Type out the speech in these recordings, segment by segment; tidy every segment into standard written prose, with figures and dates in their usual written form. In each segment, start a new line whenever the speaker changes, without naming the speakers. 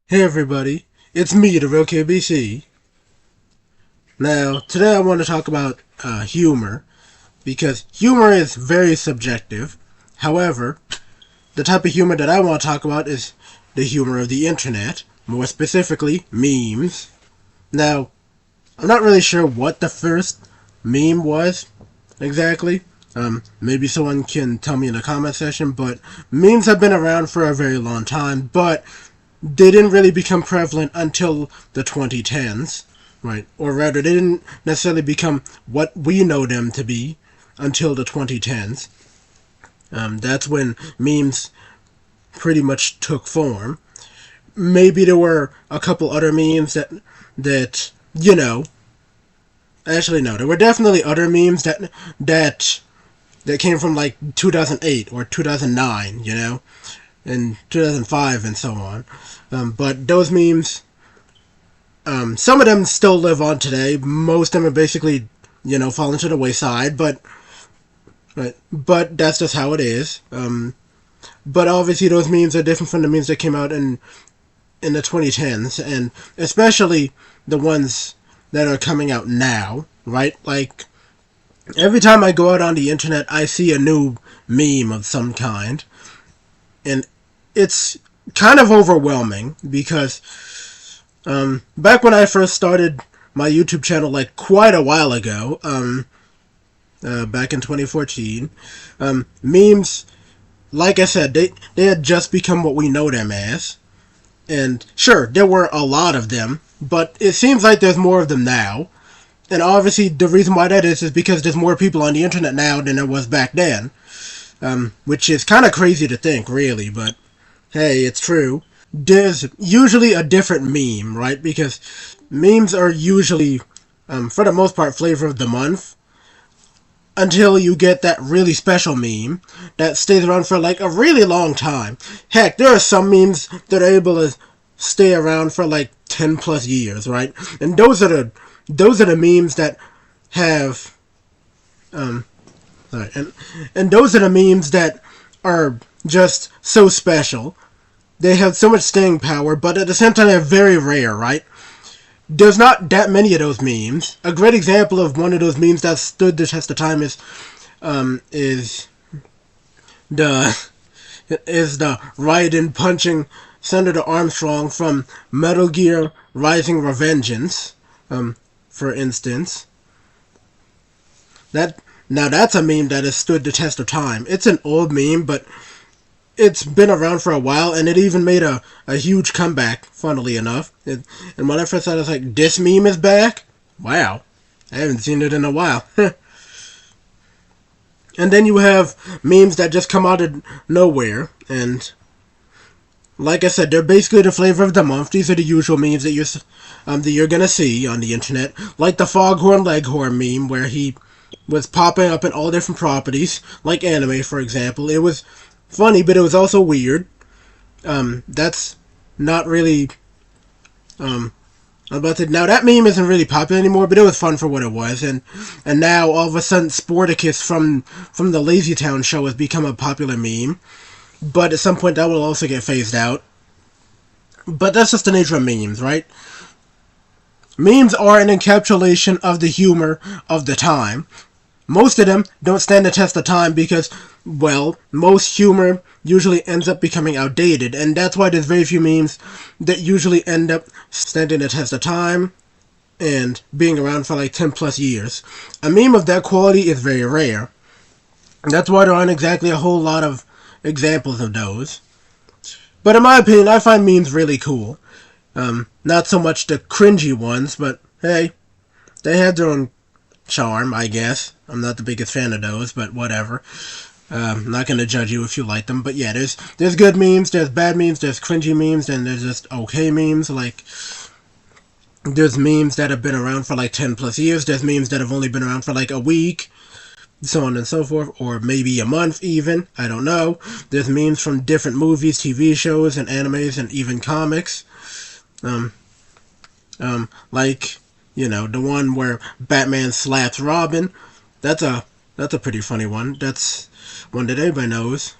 Hey everybody, it's me, the real KBC. Now, today I want to talk about humor, because humor is very subjective. However, the type of humor that I want to talk about is the humor of the internet, more specifically, memes. Now, I'm not really sure what the first meme was, exactly. Maybe someone can tell me in the comment section, but memes have been around for a very long time, but they didn't really become prevalent until the 2010s, right? Or rather, they didn't necessarily become what we know them to be until the 2010s. That's when memes pretty much took form. Maybe there were a couple other memes that actually no, there were definitely other memes that came from like 2008 or 2009, and 2005 and so on. But those memes, some of them still live on today. Most of them are basically, fallen to the wayside. But that's just how it is. But obviously, those memes are different from the memes that came out in the 2010s, and especially the ones that are coming out now, right? Like every time I go out on the internet, I see a new meme of some kind, and it's kind of overwhelming because back when I first started my YouTube channel, like quite a while ago, back in 2014, memes, like I said, they had just become what we know them as. And sure, there were a lot of them, but it seems like there's more of them now. And obviously, the reason why that is because there's more people on the internet now than there was back then. Which is kind of crazy to think, really, but hey, it's true. There's usually a different meme, right? Because memes are usually, for the most part, flavor of the month until you get that really special meme that stays around for like a really long time. Heck, there are some memes that are able to stay around for like 10 plus years, right? And those are the memes that have right, and those are the memes that are just so special. They have so much staying power, but at the same time they're very rare, right? There's not that many of those memes. A great example of one of those memes that stood the test of time is the Raiden punching Senator Armstrong from Metal Gear Rising Revengeance, for instance. That's a meme that has stood the test of time. It's an old meme, but it's been around for a while, and it even made a huge comeback, funnily enough. And when I first saw it, I was like, this meme is back? Wow. I haven't seen it in a while. And then you have memes that just come out of nowhere, and like I said, they're basically the flavor of the month. These are the usual memes that you're gonna see on the internet, like the Foghorn Leghorn meme, where he was popping up in all different properties, like anime, for example. It was funny, but it was also weird. That's not really. Now that meme isn't really popular anymore, but it was fun for what it was, and now all of a sudden Sporticus from the Lazy Town show has become a popular meme. But at some point that will also get phased out. But that's just the nature of memes, right? Memes are an encapsulation of the humor of the time. Most of them don't stand the test of time because, well, most humor usually ends up becoming outdated, and that's why there's very few memes that usually end up standing the test of time and being around for like 10 plus years. A meme of that quality is very rare. And that's why there aren't exactly a whole lot of examples of those. But in my opinion, I find memes really cool. Not so much the cringy ones, but hey, they have their own charm, I guess. I'm not the biggest fan of those, but whatever. I'm not gonna judge you if you like them, but yeah, there's good memes, there's bad memes, there's cringy memes, and there's just okay memes. Like there's memes that have been around for like 10 plus years. There's memes that have only been around for like a week, so on and so forth, or maybe a month even. I don't know. There's memes from different movies, TV shows, and animes, and even comics. Like the one where Batman slaps Robin. That's a pretty funny one. That's one that everybody knows.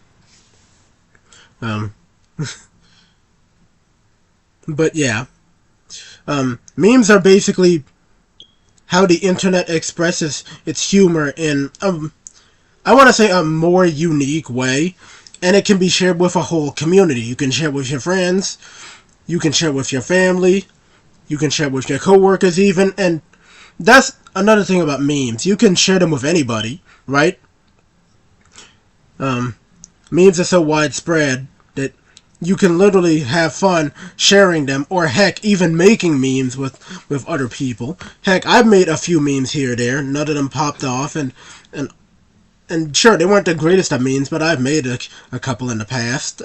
But yeah, memes are basically how the internet expresses its humor in, I want to say, a more unique way. And it can be shared with a whole community. You can share it with your friends, you can share it with your family, you can share it with your coworkers even, and that's another thing about memes. You can share them with anybody, right? Memes are so widespread that you can literally have fun sharing them, or heck, even making memes with other people. Heck, I've made a few memes here or there. None of them popped off, and and sure, they weren't the greatest of memes, but I've made a couple in the past.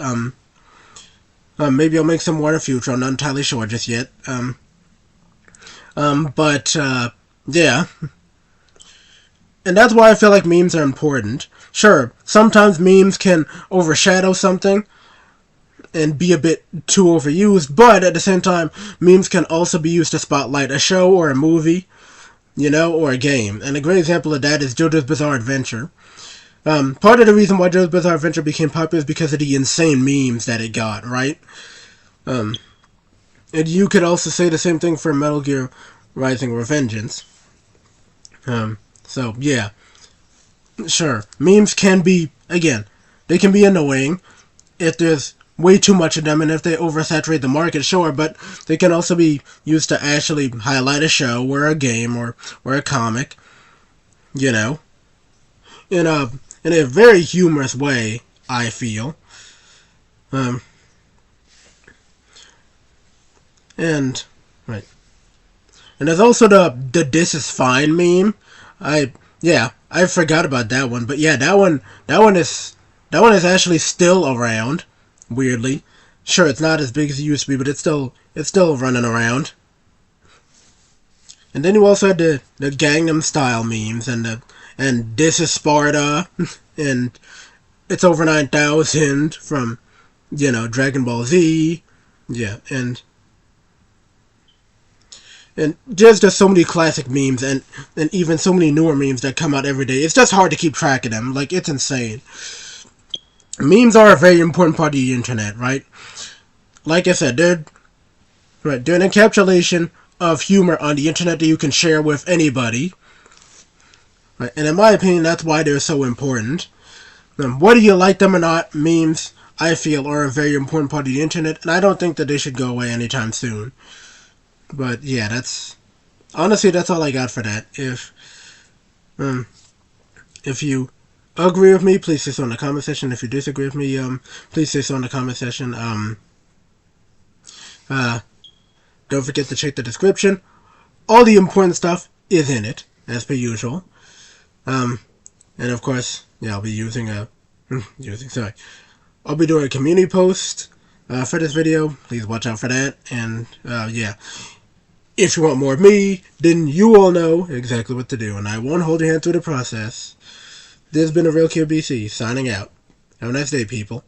Maybe I'll make some more in the future. I'm not entirely sure just yet. But yeah. And that's why I feel like memes are important. Sure, sometimes memes can overshadow something and be a bit too overused, but at the same time, memes can also be used to spotlight a show or a movie, or a game. And a great example of that is JoJo's Bizarre Adventure. Part of the reason why JoJo's Bizarre Adventure became popular is because of the insane memes that it got, right? And you could also say the same thing for Metal Gear Rising: Revengeance. So, yeah. Sure, memes can be, again, they can be annoying if there's way too much of them and if they oversaturate the market, sure, but they can also be used to actually highlight a show or a game or a comic, in a very humorous way, I feel. And right. And there's also the "This is fine" meme. I forgot about that one, but yeah, that one is actually still around. Weirdly, sure, it's not as big as it used to be, but it's still running around. And then you also had the Gangnam Style memes and "This is Sparta" and "It's over 9,000" from Dragon Ball Z. Yeah, and there's just so many classic memes and even so many newer memes that come out every day. It's just hard to keep track of them. Like, it's insane. Memes are a very important part of the internet, right? Like I said, they're an encapsulation of humor on the internet that you can share with anybody. Right? And in my opinion, that's why they're so important. Whether you like them or not, memes, I feel, are a very important part of the internet, and I don't think that they should go away anytime soon. But yeah, honestly, that's all I got for that. If you agree with me, please say so in the comment section. If you disagree with me, please say so in the comment section. Don't forget to check the description. All the important stuff is in it, as per usual. And of course, yeah, I'll be I'll be doing a community post for this video. Please watch out for that. And yeah, if you want more of me, then you all know exactly what to do, and I won't hold your hand through the process. This has been a Real Kid BC, signing out. Have a nice day, people.